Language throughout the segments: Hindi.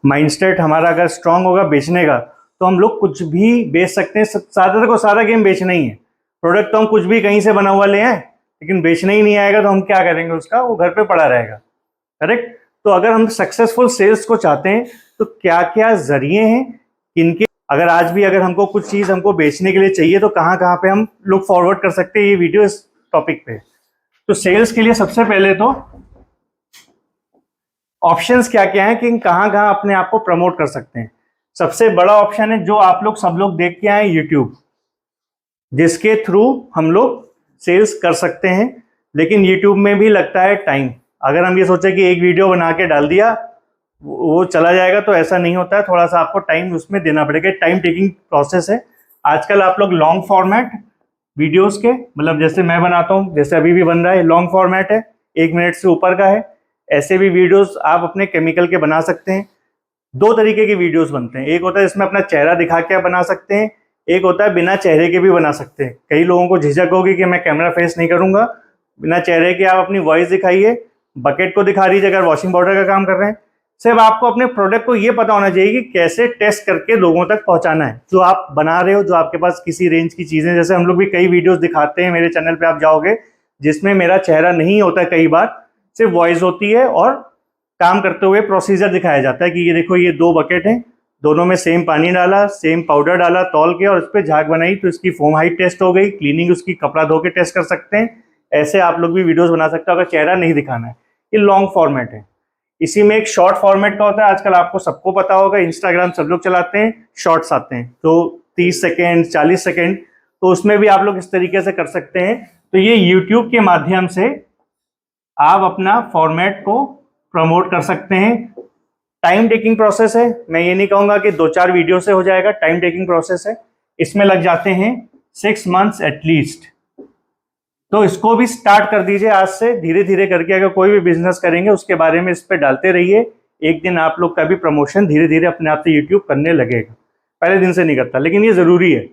माइंडसेट हमारा अगर स्ट्रांग होगा बेचने का, तो हम लोग कुछ भी बेच सकते हैं। सारा को सारा गेम बेचना ही है। प्रोडक्ट तो हम कुछ भी कहीं से बना हुआ ले आए, लेकिन बेचना ही नहीं आएगा तो हम क्या करेंगे उसका, वो घर पे पड़ा रहेगा। करेक्ट। तो अगर हम सक्सेसफुल सेल्स को चाहते हैं तो क्या क्या जरिए हैं किनके, अगर आज भी अगर हमको कुछ चीज हमको बेचने के लिए चाहिए तो कहाँ कहाँ पे हम लुक फॉरवर्ड कर सकते हैं ये वीडियो इस टॉपिक पे। तो सेल्स के लिए सबसे पहले तो ऑप्शंस क्या क्या हैं कि कहाँ कहाँ अपने आप को प्रमोट कर सकते हैं। सबसे बड़ा ऑप्शन है जो आप लोग सब लोग देख के आए, यूट्यूब, जिसके थ्रू हम लोग सेल्स कर सकते हैं। लेकिन यूट्यूब में भी लगता है टाइम। अगर हम ये सोचे कि एक वीडियो बना के डाल दिया वो चला जाएगा, तो ऐसा नहीं होता है। थोड़ा सा आपको टाइम उसमें देना पड़ेगा, टाइम टेकिंग प्रोसेस है। आजकल आप लोग लॉन्ग फॉर्मेट वीडियोस के, मतलब जैसे मैं बनाता हूँ, जैसे अभी भी बन रहा है, लॉन्ग फॉर्मेट है, 1 मिनट से ऊपर का है। ऐसे भी वीडियोस आप अपने केमिकल के बना सकते हैं। 2 तरीके के वीडियोस बनते हैं। एक होता है इसमें अपना चेहरा दिखा के आप बना सकते हैं, एक होता है बिना चेहरे के भी बना सकते हैं। कई लोगों को झिझक होगी कि मैं कैमरा फेस नहीं करूंगा, बिना चेहरे के आप अपनी वॉइस दिखाइए, बकेट को दिखा दीजिए अगर वॉशिंग पाउडर का काम कर रहे हैं। सिर्फ आपको अपने प्रोडक्ट को ये पता होना चाहिए कि कैसे टेस्ट करके लोगों तक पहुंचाना है जो आप बना रहे हो, जो आपके पास किसी रेंज की चीजें। जैसे हम लोग भी कई वीडियोस दिखाते हैं, मेरे चैनल पे आप जाओगे, जिसमें मेरा चेहरा नहीं होता है, कई बार सिर्फ वॉइस होती है और काम करते हुए प्रोसीजर दिखाया जाता है कि ये देखो ये 2 बकेट हैं, दोनों में सेम पानी डाला, सेम पाउडर डाला तौल के और उस पर झाग बनाई तो इसकी फोम हाइट टेस्ट हो गई, क्लीनिंग उसकी कपड़ा धो के टेस्ट कर सकते हैं। ऐसे आप लोग भी वीडियोस बना सकते हो अगर चेहरा नहीं दिखाना है। ये लॉन्ग फॉर्मेट है। इसी में एक शॉर्ट फॉर्मेट का होता है। आजकल आपको सबको पता होगा, इंस्टाग्राम सब लोग चलाते हैं, शॉर्ट्स आते हैं तो 30 सेकेंड 40 सेकेंड, तो उसमें भी आप लोग इस तरीके से कर सकते हैं। तो ये यूट्यूब के माध्यम से आप अपना फॉर्मेट को प्रमोट कर सकते हैं। टाइम टेकिंग प्रोसेस है, मैं ये नहीं कहूंगा कि 2-4 वीडियो से हो जाएगा। टाइम टेकिंग प्रोसेस है, इसमें लग जाते हैं 6 मंथ्स एटलीस्ट। तो इसको भी स्टार्ट कर दीजिए आज से, धीरे धीरे करके। अगर कोई भी बिजनेस करेंगे उसके बारे में इस पे डालते रहिए, एक दिन आप लोग का भी प्रमोशन धीरे धीरे अपने आप से यूट्यूब करने लगेगा। पहले दिन से नहीं करता, लेकिन ये जरूरी है।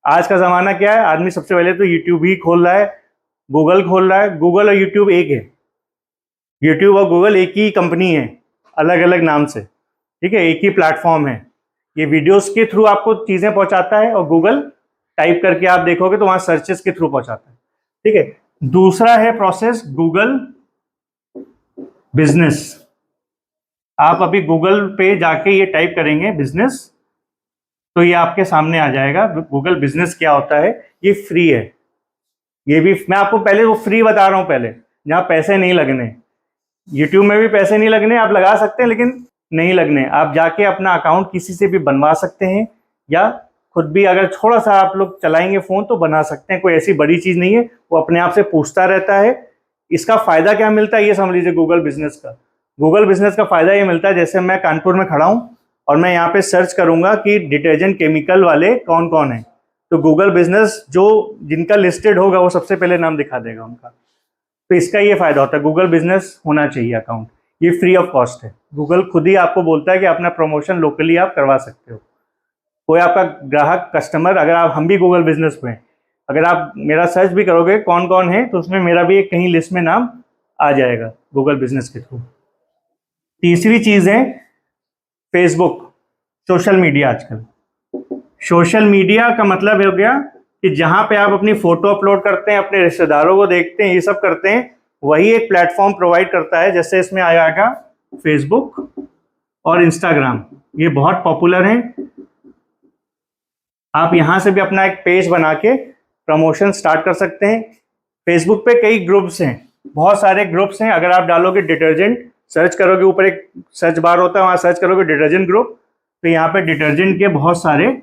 आज का जमाना क्या है, आदमी सबसे पहले तो यूट्यूब ही खोल रहा है, गूगल खोल रहा है। गूगल और यूट्यूब एक है, यूट्यूब और गूगल एक ही कंपनी है, अलग अलग नाम से, ठीक है, एक ही प्लेटफॉर्म है। ये वीडियोस के थ्रू आपको चीजें पहुंचाता है और गूगल टाइप करके आप देखोगे तो वहां सर्चेस के थ्रू पहुंचाता है, ठीक है। दूसरा है प्रोसेस गूगल बिजनेस। आप अभी गूगल पे जाके ये टाइप करेंगे बिजनेस, तो ये आपके सामने आ जाएगा। गूगल बिजनेस क्या होता है, ये फ्री है। ये भी मैं आपको पहले वो फ्री बता रहा हूं, पहले जहां पैसे नहीं लगने। यूट्यूब में भी पैसे नहीं लगने, आप लगा सकते हैं लेकिन नहीं लगने। आप जाके अपना अकाउंट किसी से भी बनवा सकते हैं, या खुद भी अगर थोड़ा सा आप लोग चलाएंगे फोन तो बना सकते हैं। कोई ऐसी बड़ी चीज नहीं है, वो अपने आप से पूछता रहता है। इसका फायदा क्या मिलता है ये समझ लीजिए। गूगल बिजनेस का फायदा ये मिलता है, जैसे मैं कानपुर में खड़ा हूं और मैं यहाँ पे सर्च करूंगा कि डिटर्जेंट केमिकल वाले कौन कौन है, तो गूगल बिजनेस जो जिनका लिस्टेड होगा वो सबसे पहले नाम दिखा देगा उनका। तो इसका ये फायदा होता है, गूगल बिजनेस होना चाहिए अकाउंट। ये फ्री ऑफ कॉस्ट है। गूगल खुद ही आपको बोलता है कि अपना प्रमोशन लोकली आप करवा सकते हो। कोई आपका ग्राहक कस्टमर, अगर आप, हम भी गूगल बिजनेस में, अगर आप मेरा सर्च भी करोगे कौन कौन है, तो उसमें मेरा भी एक कहीं लिस्ट में नाम आ जाएगा गूगल बिजनेस के थ्रू। तीसरी चीज है फेसबुक, सोशल मीडिया। आजकल सोशल मीडिया का मतलब हो गया कि जहां पे आप अपनी फोटो अपलोड करते हैं, अपने रिश्तेदारों को देखते हैं, ये सब करते हैं, वही एक प्लेटफॉर्म प्रोवाइड करता है। जैसे इसमें आ जाएगा फेसबुक और इंस्टाग्राम, ये बहुत पॉपुलर हैं। आप यहां से भी अपना एक पेज बना के प्रमोशन स्टार्ट कर सकते हैं। फेसबुक पे कई ग्रुप्स हैं, बहुत सारे ग्रुप्स हैं। अगर आप डालोगे डिटर्जेंट, सर्च करोगे, ऊपर एक सर्च बार होता है, वहां सर्च करोगे डिटर्जेंट ग्रुप, तो यहाँ पे डिटर्जेंट के बहुत सारे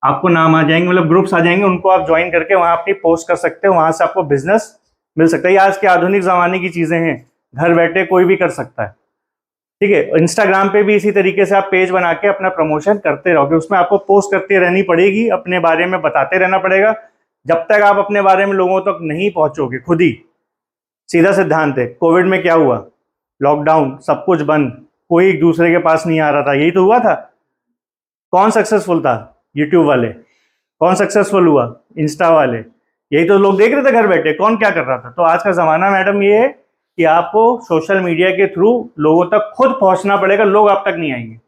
आपको नाम आ जाएंगे, मतलब ग्रुप्स आ जाएंगे। उनको आप ज्वाइन करके वहां अपनी पोस्ट कर सकते हो, वहां से आपको बिजनेस मिल सकता है। ये आज के आधुनिक जमाने की चीजें हैं, घर बैठे कोई भी कर सकता है, ठीक है। इंस्टाग्राम पे भी इसी तरीके से आप पेज बना के अपना प्रमोशन करते रहोगे, उसमें आपको पोस्ट करते रहनी पड़ेगी, अपने बारे में बताते रहना पड़ेगा। जब तक आप अपने बारे में लोगों तक नहीं पहुंचोगे खुद ही, सीधा सिद्धांत है। कोविड में क्या हुआ, लॉकडाउन, सब कुछ बंद, कोई एक दूसरे के पास नहीं आ रहा था, यही तो हुआ था। कौन सक्सेसफुल था, यूट्यूब वाले। कौन सक्सेसफुल हुआ, इंस्टा वाले। यही तो लोग देख रहे थे घर बैठे कौन क्या कर रहा था। तो आज का जमाना मैडम ये है कि आपको सोशल मीडिया के थ्रू लोगों तक खुद पहुंचना पड़ेगा, लोग आप तक नहीं आएंगे।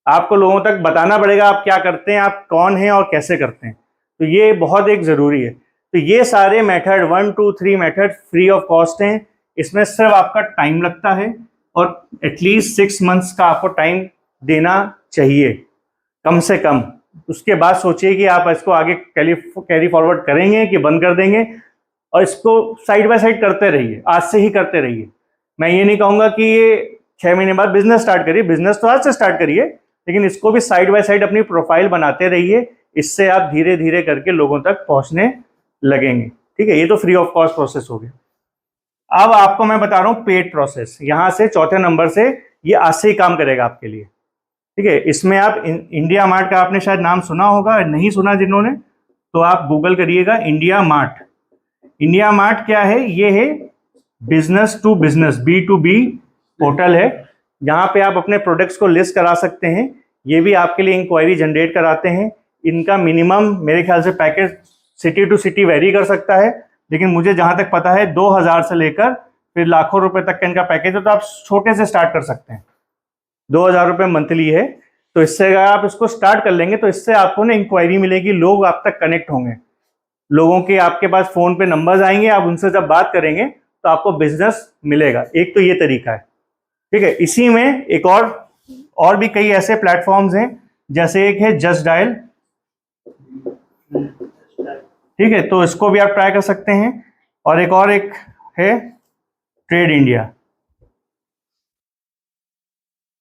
आपको लोगों तक बताना पड़ेगा आप क्या करते हैं, आप कौन हैं और कैसे करते हैं। तो ये बहुत एक ज़रूरी है। तो ये सारे method 1 2 3 method free of cost हैं। इसमें सिर्फ आपका टाइम लगता है और एटलीस्ट 6 मंथ्स का आपको टाइम देना चाहिए कम से कम। उसके बाद सोचिए कि आप इसको आगे कैरी फॉरवर्ड करेंगे कि बंद कर देंगे, और इसको साइड बाय साइड करते रहिए, आज से ही करते रहिए। मैं ये नहीं कहूँगा कि ये 6 महीने बाद बिजनेस स्टार्ट करिए, बिजनेस तो आज से स्टार्ट करिए, लेकिन इसको भी साइड बाय साइड अपनी प्रोफाइल बनाते रहिए। इससे आप धीरे धीरे करके लोगों तक पहुंचने लगेंगे। ठीक है, ये तो फ्री ऑफ कॉस्ट प्रोसेस हो गया। अब आपको मैं बता रहा हूँ पेड प्रोसेस। यहाँ से चौथे नंबर से ये आज से ही काम करेगा आपके लिए। ठीक है, इसमें आप इंडिया मार्ट का आपने शायद नाम सुना होगा, नहीं सुना जिन्होंने तो आप गूगल करिएगा इंडिया मार्ट। इंडिया मार्ट क्या है? ये है business to business, B2B portal है। यहाँ पे आप अपने प्रोडक्ट्स को लिस्ट करा सकते हैं। ये भी आपके लिए इंक्वायरी जनरेट कराते हैं। इनका मिनिमम मेरे ख्याल से package city to city vary कर सकता है, लेकिन मुझे जहाँ तक पता है 2000 से लेकर फिर लाखों रुपए तक का इनका पैकेज है। तो आप छोटे से स्टार्ट कर सकते हैं, 2000 रुपये मंथली है। तो इससे अगर आप इसको स्टार्ट कर लेंगे तो इससे आपको ना इंक्वायरी मिलेगी, लोग आप तक कनेक्ट होंगे, लोगों के आपके पास फ़ोन पे नंबर्स आएंगे, आप उनसे जब बात करेंगे तो आपको बिजनेस मिलेगा। एक तो ये तरीका है। ठीक है, इसी में एक और भी कई ऐसे प्लेटफॉर्म्स हैं, जैसे एक है जस्ट डायल। ठीक है, तो इसको भी आप ट्राई कर सकते हैं। और एक है ट्रेड इंडिया,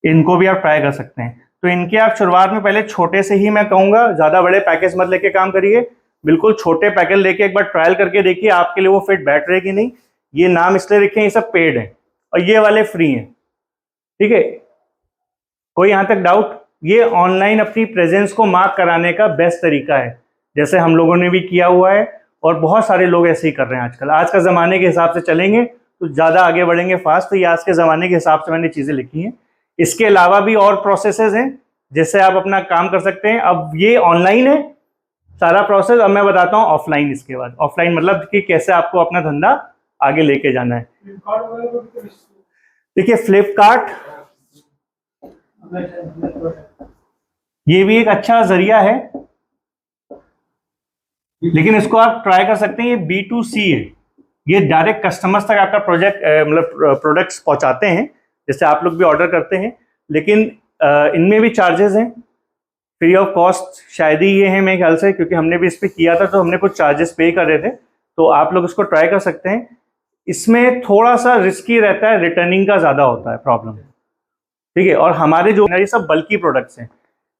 इनको भी आप ट्राई कर सकते हैं। तो इनके आप शुरुआत में पहले छोटे से ही, मैं कहूँगा ज़्यादा बड़े पैकेज मत लेके काम करिए, बिल्कुल छोटे पैकेज लेके एक बार ट्रायल करके देखिए आपके लिए वो फिट बैठ रहे कि नहीं। ये नाम इसलिए रखे हैं, ये सब पेड है और ये वाले फ्री हैं। ठीक है, कोई यहाँ तक डाउट? ये ऑनलाइन अपनी प्रेजेंस को मार्क कराने का बेस्ट तरीका है, जैसे हम लोगों ने भी किया हुआ है और बहुत सारे लोग ऐसे ही कर रहे हैं आजकल। आज का ज़माने के हिसाब से चलेंगे तो ज़्यादा आगे बढ़ेंगे फास्ट। तो ये आज के ज़माने के हिसाब से मैंने चीज़ें लिखी हैं। इसके अलावा भी और प्रोसेसेस हैं जिससे आप अपना काम कर सकते हैं। अब ये ऑनलाइन है सारा प्रोसेस, अब मैं बताता हूँ ऑफलाइन। इसके बाद ऑफलाइन मतलब कि कैसे आपको अपना धंधा आगे लेके जाना है। देखिए फ्लिपकार्ट ये भी एक अच्छा जरिया है, लेकिन इसको आप ट्राई कर सकते हैं। ये B2C है, ये डायरेक्ट कस्टमर्स तक आपका प्रोडक्ट्स पहुंचाते हैं, जैसे आप लोग भी ऑर्डर करते हैं। लेकिन इनमें भी चार्जेस हैं, फ्री ऑफ कॉस्ट शायद ही ये है मेरे ख्याल से, क्योंकि हमने भी इस पर किया था तो हमने कुछ चार्जेस पे कर रहे थे। तो आप लोग इसको ट्राई कर सकते हैं। इसमें थोड़ा सा रिस्की रहता है, रिटर्निंग का ज़्यादा होता है प्रॉब्लम। ठीक है, और हमारे जो ये सब बल्कि प्रोडक्ट्स हैं,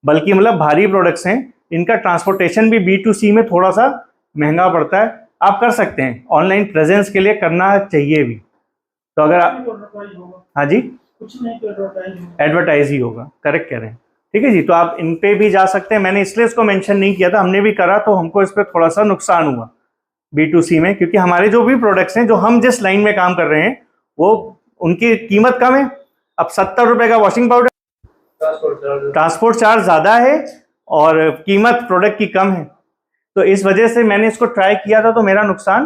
बल्कि मतलब भारी प्रोडक्ट्स हैं, इनका ट्रांसपोर्टेशन भी B2C में थोड़ा सा महंगा पड़ता है। आप कर सकते हैं, ऑनलाइन प्रेजेंस के लिए करना चाहिए भी। तो अगर आप, हाँ जी, कुछ नहीं तो एडवर्टाइज ही होगा, करेक्ट कह रहे हैं। ठीक है जी, तो आप इन पे भी जा सकते हैं। मैंने इसलिए इसको मेंशन नहीं किया था, हमने भी करा तो हमको इस पर थोड़ा सा नुकसान हुआ B2C में, क्योंकि हमारे जो भी प्रोडक्ट्स हैं, जो हम जिस लाइन में काम कर रहे हैं, वो उनकी कीमत कम है। अब 70 रुपए का वॉशिंग पाउडर, ट्रांसपोर्ट चार्ज ज़्यादा है और कीमत प्रोडक्ट की कम है। तो इस वजह से मैंने इसको ट्राई किया था, तो मेरा नुकसान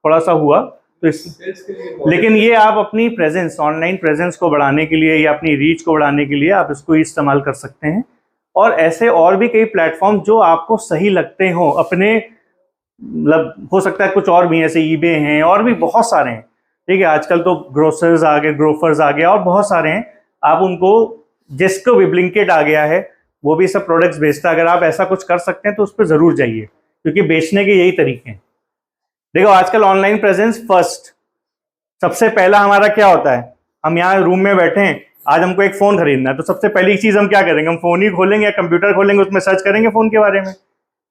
थोड़ा सा हुआ। तो लेकिन ये आप अपनी प्रेजेंस, ऑनलाइन प्रेजेंस को बढ़ाने के लिए या अपनी रीच को बढ़ाने के लिए आप इसको इस्तेमाल कर सकते हैं। और ऐसे और भी कई प्लेटफॉर्म जो आपको सही लगते हो अपने, मतलब हो सकता है कुछ और भी, ऐसे eBay हैं और भी बहुत सारे हैं। ठीक है, आजकल तो ग्रोसर्स आ गए, ग्रोफर्स आ गया और बहुत सारे हैं। आप उनको, जिसको भी ब्लिंकिट आ गया है, वो भी सब प्रोडक्ट्स बेचता है। अगर आप ऐसा कुछ कर सकते हैं तो उस पर ज़रूर जाइए, क्योंकि बेचने के यही तरीके हैं। देखो आजकल ऑनलाइन प्रेजेंस फर्स्ट, सबसे पहला हमारा क्या होता है? हम यहाँ रूम में बैठे हैं, आज हमको एक फ़ोन खरीदना है, तो सबसे पहली चीज़ हम क्या करेंगे? हम फ़ोन ही खोलेंगे या कंप्यूटर खोलेंगे, उसमें सर्च करेंगे फ़ोन के बारे में।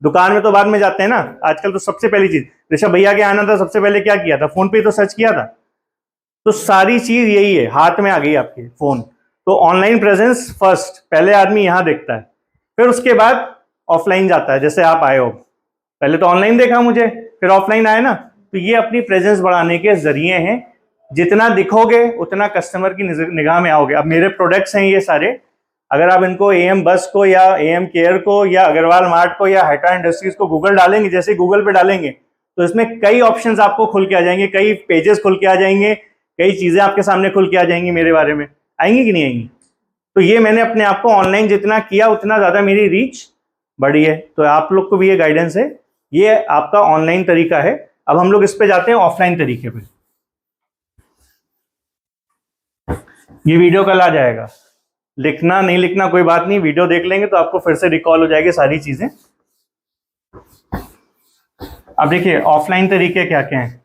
दुकान में तो बाद में जाते हैं ना। आजकल तो सबसे पहली चीज़, ऋषभ भैया के आना था, सबसे पहले क्या किया था? फ़ोन पे तो सर्च किया था। तो सारी चीज़ यही है, हाथ में आ गई आपके फ़ोन। तो ऑनलाइन प्रेजेंस फर्स्ट, पहले आदमी यहाँ देखता है, फिर उसके बाद ऑफलाइन जाता है। जैसे आप आए हो, पहले तो ऑनलाइन देखा मुझे, फिर ऑफलाइन आए ना। तो ये अपनी प्रेजेंस बढ़ाने के जरिए हैं। जितना दिखोगे उतना कस्टमर की निगाह में आओगे। अब मेरे प्रोडक्ट्स हैं ये सारे, अगर आप इनको AM बस को या AM केयर को या अग्रवाल मार्ट को या हाइटा इंडस्ट्रीज को गूगल डालेंगे, जैसे गूगल पे डालेंगे, तो इसमें कई ऑप्शंस आपको खुल के आ जाएंगे, कई पेजेस खुल के आ जाएंगे, कई चीज़ें आपके सामने खुल के आ जाएंगी मेरे बारे में, आएंगी कि नहीं आएंगी। तो ये मैंने अपने आप को ऑनलाइन जितना किया उतना ज़्यादा मेरी रीच बढ़ी है। तो आप लोग को भी ये गाइडेंस है, ये आपका ऑनलाइन तरीका है। अब हम लोग इस पे जाते हैं ऑफलाइन तरीके पे। ये वीडियो कल आ जाएगा, लिखना नहीं लिखना कोई बात नहीं, वीडियो देख लेंगे तो आपको फिर से रिकॉल हो जाएगी सारी चीजें। अब देखिए ऑफलाइन तरीके क्या क्या हैं।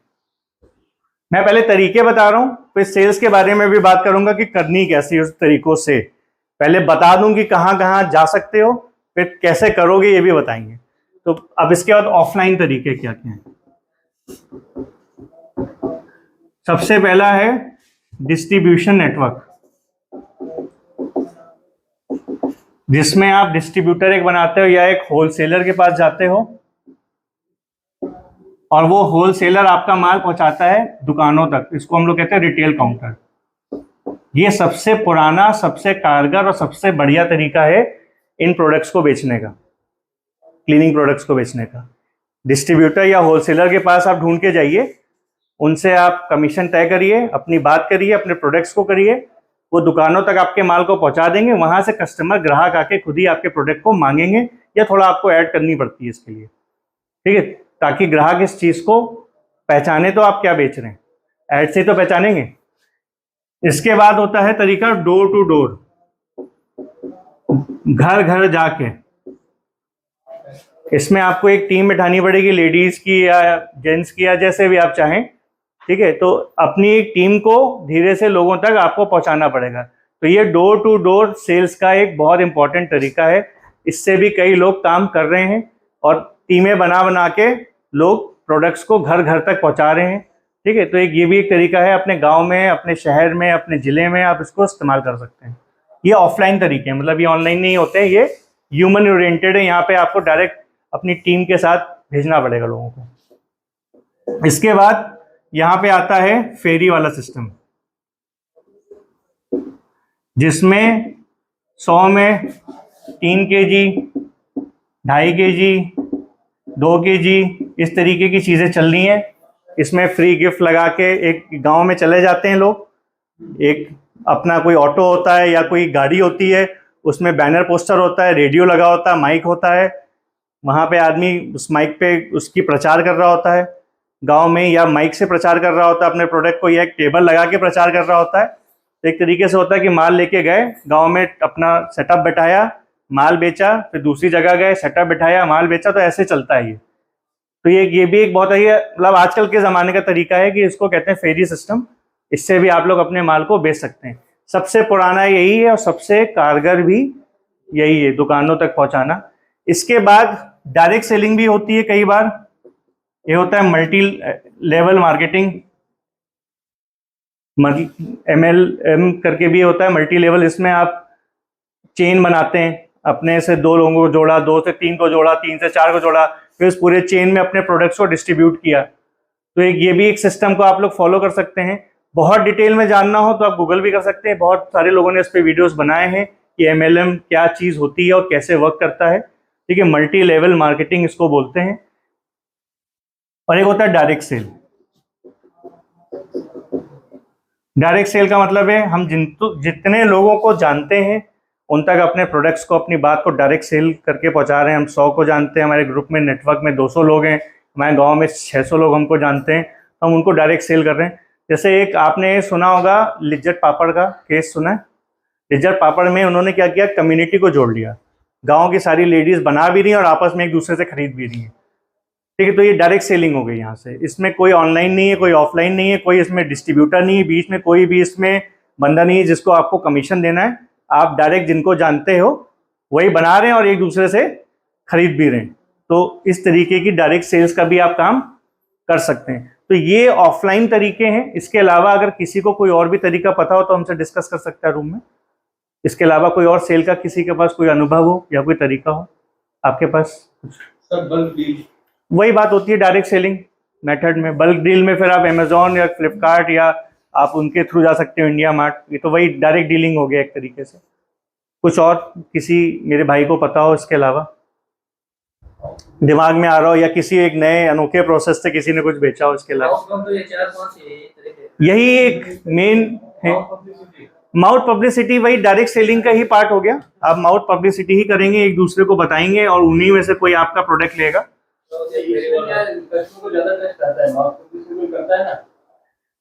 मैं पहले तरीके बता रहा हूं, फिर सेल्स के बारे में भी बात करूंगा कि करनी कैसी उस तरीकों से। पहले बता दूं कि कहां कहां जा सकते हो, फिर कैसे करोगे ये भी बताएंगे। तो अब इसके बाद ऑफलाइन तरीके क्या क्या हैं। सबसे पहला है डिस्ट्रीब्यूशन नेटवर्क, जिसमें आप डिस्ट्रीब्यूटर एक बनाते हो या एक होलसेलर के पास जाते हो और वो होलसेलर आपका माल पहुंचाता है दुकानों तक। इसको हम लोग कहते हैं रिटेल काउंटर। ये सबसे पुराना, सबसे कारगर और सबसे बढ़िया तरीका है इन प्रोडक्ट्स को बेचने का, क्लीनिंग प्रोडक्ट्स को बेचने का। डिस्ट्रीब्यूटर या होलसेलर के पास आप ढूंढ के जाइए, उनसे आप कमीशन तय करिए, अपनी बात करिए, अपने प्रोडक्ट्स को करिए, वो दुकानों तक आपके माल को पहुंचा देंगे। वहां से कस्टमर, ग्राहक आके खुद ही आपके प्रोडक्ट को मांगेंगे, या थोड़ा आपको ऐड करनी पड़ती है इसके लिए, ठीक है, ताकि ग्राहक इस चीज को पहचाने तो आप क्या बेच रहे हैं, ऐड से तो पहचानेंगे। इसके बाद होता है तरीका डोर टू डोर, घर घर जाके। इसमें आपको एक टीम बिठानी पड़ेगी, लेडीज की या जेंट्स की या जैसे भी आप चाहें, ठीक है। तो अपनी टीम को धीरे से लोगों तक आपको पहुंचाना पड़ेगा। तो ये डोर टू डोर सेल्स का एक बहुत इंपॉर्टेंट तरीका है। इससे भी कई लोग काम कर रहे हैं और टीमें बना बना के लोग प्रोडक्ट्स को घर घर तक पहुंचा रहे हैं, ठीक है। तो ये भी एक तरीका है, अपने गांव में, अपने शहर में, अपने ज़िले में आप इसको इस्तेमाल कर सकते हैं। ये ऑफलाइन तरीके हैं, मतलब ये ऑनलाइन नहीं होते हैं, ये ह्यूमन ओरिएंटेड है। यहाँ पे आपको डायरेक्ट अपनी टीम के साथ भेजना पड़ेगा लोगों को। इसके बाद यहाँ पे आता है फेरी वाला सिस्टम, जिसमें 100 में 3 kg, 2.5 kg, 2 kg इस तरीके की चीज़ें चल रही हैं। इसमें फ्री गिफ्ट लगा के एक गांव में चले जाते हैं लोग, एक अपना कोई ऑटो होता है या कोई गाड़ी होती है, उसमें बैनर पोस्टर होता है, रेडियो लगा होता है, माइक होता है, वहाँ पे आदमी उस माइक पे उसकी प्रचार कर रहा होता है गांव में, या माइक से प्रचार कर रहा होता है अपने प्रोडक्ट को, या एक टेबल लगा के प्रचार कर रहा होता है। एक तरीके से होता है कि माल लेके गए गांव में, अपना सेटअप बैठाया, माल बेचा, फिर दूसरी जगह गए, सेटअप बैठाया, माल बेचा। तो ऐसे चलता है ये। तो ये भी एक बहुत ही मतलब आजकल के ज़माने का तरीका है कि इसको कहते हैं फेरी सिस्टम। इससे भी आप लोग अपने माल को बेच सकते हैं। सबसे पुराना यही है और सबसे कारगर भी यही है, दुकानों तक पहुंचाना। इसके बाद डायरेक्ट सेलिंग भी होती है कई बार। ये होता है मल्टी लेवल मार्केटिंग, MLM करके भी होता है, मल्टी लेवल। इसमें आप चेन बनाते हैं, अपने से 2 लोगों को जोड़ा, 2 से 3 को जोड़ा, 3 से 4 को जोड़ा, फिर उस पूरे चेन में अपने प्रोडक्ट्स को डिस्ट्रीब्यूट किया। तो ये भी एक सिस्टम को आप लोग फॉलो कर सकते हैं। बहुत डिटेल में जानना हो तो आप गूगल भी कर सकते हैं, बहुत सारे लोगों ने इस पर वीडियोस बनाए हैं कि MLM क्या चीज़ होती है और कैसे वर्क करता है, ठीक है। मल्टी लेवल मार्केटिंग इसको बोलते हैं। और एक होता है डायरेक्ट सेल। डायरेक्ट सेल का मतलब है हम जितने लोगों को जानते हैं उन तक अपने प्रोडक्ट्स को, अपनी बात को डायरेक्ट सेल करके पहुंचा रहे हैं। हम 100 को जानते हैं, हमारे ग्रुप में, नेटवर्क में 200 लोग हैं, हमारे गांव में 600 लोग हमको जानते हैं, तो हम उनको डायरेक्ट सेल कर रहे हैं। जैसे एक आपने सुना होगा लिज्जत पापड़ का केस सुना है। लिज्जत पापड़ में उन्होंने क्या किया, कम्युनिटी को जोड़ लिया। गाँव की सारी लेडीज़ बना भी रही हैं और आपस में एक दूसरे से खरीद भी रही हैं, ठीक है। तो ये डायरेक्ट सेलिंग हो गई यहाँ से। इसमें कोई ऑनलाइन नहीं है, कोई ऑफलाइन नहीं है, कोई इसमें डिस्ट्रीब्यूटर नहीं है, बीच में कोई भी इसमें बंदा नहीं है जिसको आपको कमीशन देना है। आप डायरेक्ट जिनको जानते हो वही बना रहे हैं और एक दूसरे से खरीद भी रहे हैं। तो इस तरीके की डायरेक्ट सेल्स का भी आप काम कर सकते हैं। तो ये ऑफलाइन तरीके हैं। इसके अलावा अगर किसी को कोई और भी तरीका पता हो तो हमसे डिस्कस कर सकता है रूम में। इसके अलावा कोई और सेल का किसी के पास कोई अनुभव हो या कोई तरीका हो आपके पास? सर बल्क डील, वही बात होती है डायरेक्ट सेलिंग मेथड में। बल्क डील में फिर आप अमेजोन या फ्लिपकार्ट या आप उनके थ्रू जा सकते हो, इंडिया मार्ट। ये तो वही डायरेक्ट डीलिंग हो गया एक तरीके से। कुछ और किसी मेरे भाई को पता हो इसके अलावा, दिमाग में आ रहा हो, या किसी एक नए अनोखे प्रोसेस से किसी ने कुछ बेचा हो इसके अलावा? यही एक मेन है। माउथ पब्लिसिटी वही डायरेक्ट सेलिंग का ही पार्ट हो गया। आप माउथ पब्लिसिटी ही करेंगे, एक दूसरे को बताएंगे और उन्हीं में से कोई आपका प्रोडक्ट लेगा।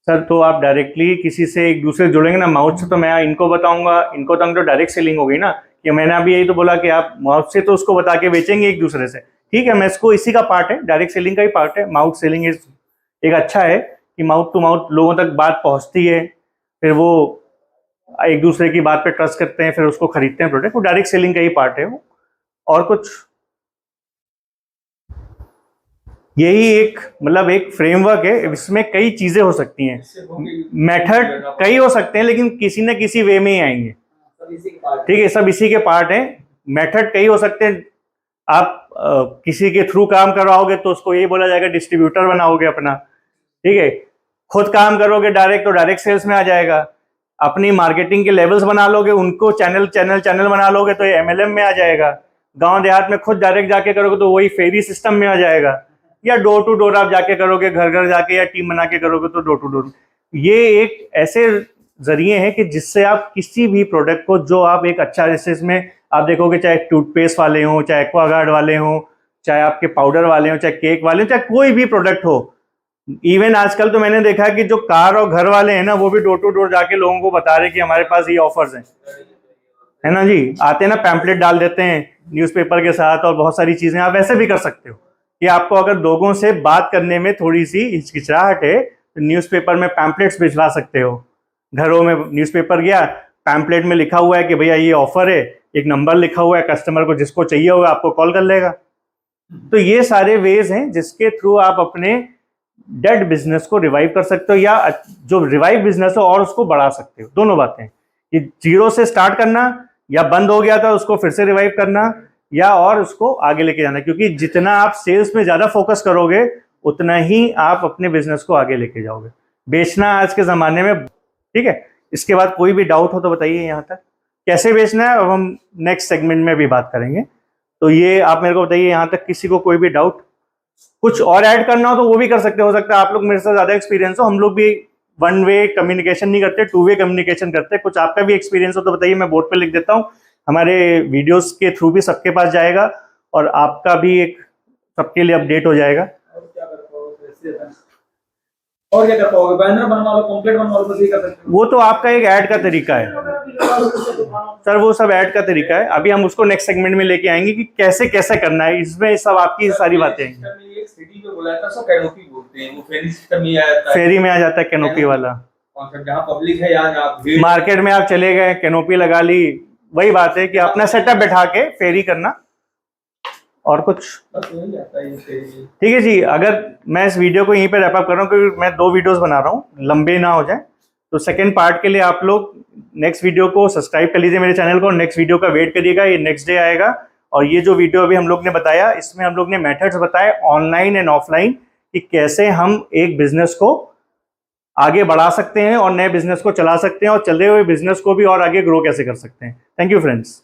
सर तो आप डायरेक्टली किसी से एक दूसरे से जुड़ेंगे ना, माउथ से तो मैं इनको बताऊंगा, इनको तो डायरेक्ट सेलिंग हो गई ना, कि मैंने अभी यही तो बोला कि आप माउथ से तो उसको बता के बेचेंगे एक दूसरे से, ठीक है। मैं इसको इसी का पार्ट है, डायरेक्ट सेलिंग का ही पार्ट है। माउथ सेलिंग एक अच्छा है कि माउथ टू माउथ लोगों तक बात पहुंचती है, फिर वो एक दूसरे की बात पे ट्रस्ट करते हैं, फिर उसको खरीदते हैं प्रोडक्ट। वो डायरेक्ट सेलिंग का ही पार्ट है वो, और कुछ यही एक मतलब एक फ्रेमवर्क है, इसमें कई चीजें हो सकती हैं, मेथड कई हो सकते हैं, लेकिन किसी न किसी वे में ही आएंगे, ठीक है। सब इसी के पार्ट है। मेथड कई हो सकते हैं। आप किसी के थ्रू काम करवाओगे तो उसको यही बोला जाएगा डिस्ट्रीब्यूटर बनाओगे अपना, ठीक है। खुद काम करोगे डायरेक्ट तो डायरेक्ट सेल्स में आ जाएगा। अपनी मार्केटिंग के लेवल्स बना लोगे, उनको चैनल बना लोगे तो ये एमएलएम में आ जाएगा। गांव देहात में खुद डायरेक्ट जाके करोगे तो वही फेरी सिस्टम में आ जाएगा, या डोर टू डोर आप जाके करोगे, घर घर जाके, या टीम बना के करोगे तो डोर टू डोर। ये एक ऐसे जरिए हैं कि जिससे आप किसी भी प्रोडक्ट को, जो आप एक अच्छा, जैसे इसमें आप देखोगे चाहे टूथपेस्ट वाले हों, चाहे एक्वागार्ड वाले हों, चाहे आपके पाउडर वाले हों, चाहे केक वाले हों, चाहे कोई भी प्रोडक्ट हो। इवन आजकल तो मैंने देखा कि जो कार और घर वाले हैं ना, वो भी डोर टू डोर जाके लोगों को बता रहे कि हमारे पास ये ऑफर्स हैं, है ना जी। आते हैं ना, पैम्पलेट डाल देते हैं न्यूज़पेपर के साथ, और बहुत सारी चीजें आप वैसे भी कर सकते हो कि आपको अगर लोगों से बात करने में थोड़ी सी हिचकिचाहट है तो न्यूज़पेपर में पैम्पलेट्स भिजवा सकते हो। घरों में न्यूज़पेपर गया, पैम्पलेट में लिखा हुआ है कि भैया ये ऑफर है, एक नंबर लिखा हुआ है, कस्टमर को जिसको चाहिए होगा आपको कॉल कर लेगा। तो ये सारे वेज हैं जिसके थ्रू आप अपने डेड बिजनेस को रिवाइव कर सकते हो, या जो रिवाइव बिजनेस हो और उसको बढ़ा सकते हो। दोनों बातें, ये जीरो से स्टार्ट करना, या बंद हो गया था उसको फिर से रिवाइव करना, या और उसको आगे लेके जाना। क्योंकि जितना आप सेल्स में ज्यादा फोकस करोगे उतना ही आप अपने बिजनेस को आगे लेके जाओगे। बेचना आज के जमाने में, ठीक है। इसके बाद कोई भी डाउट हो तो बताइए। यहाँ तक कैसे बेचना है अब हम नेक्स्ट सेगमेंट में भी बात करेंगे, तो ये आप मेरे को बताइए। यहाँ तक किसी को कोई भी डाउट, कुछ और ऐड करना हो तो वो भी कर सकते हो सकता है आप लोग मेरे से ज्यादा एक्सपीरियंस हो। हम लोग भी वन वे कम्युनिकेशन नहीं करते, टू वे कम्युनिकेशन करते हैं। कुछ आपका भी एक्सपीरियंस हो तो बताइए, मैं बोर्ड पे लिख देता हूँ। हमारे वीडियोस के थ्रू भी सबके पास जाएगा, और आपका भी एक सबके लिए अपडेट हो जाएगा। और क्या कर पाओगे? बैनर बनवा लो, पॉम्पलेट बनवा लो, बस ये कर सकते हो। वो तो आपका एक ऐड का तरीका है सर, वो सब ऐड का तरीका है। अभी हम उसको नेक्स्ट सेगमेंट में लेके आएंगे कि कैसे कैसे करना है। इसमें सब आपकी सारी बातें हैं। एक सिटी में बोला था सब कैनोपी बोलते हैं, वो फेरी सिस्टम में आ जाता है। फेरी में आ जाता है कैनोपी वाला कॉन्सेप्ट, जहाँ पब्लिक है, यहाँ आप मार्केट में आप चले गए, कैनोपी लगा ली। वही बात है कि अपना सेटअप बैठा के फेरी करना, और कुछ ठीक है जी। अगर मैं इस वीडियो को यहीं पे रैप अप कर रहा हूँ क्योंकि मैं 2 वीडियोस बना रहा हूँ, लंबे ना हो जाए, तो सेकंड पार्ट के लिए आप लोग नेक्स्ट वीडियो को सब्सक्राइब कर लीजिए मेरे चैनल को। नेक्स्ट वीडियो का वेट करिएगा, ये नेक्स्ट डे आएगा। और ये जो वीडियो अभी हम लोग ने बताया, इसमें हम लोग ने मेथड्स बताए ऑनलाइन एंड ऑफलाइन, कि कैसे हम एक बिजनेस को आगे बढ़ा सकते हैं और नए बिजनेस को चला सकते हैं, और चले हुए बिजनेस को भी और आगे ग्रो कैसे कर सकते हैं। Thank you friends.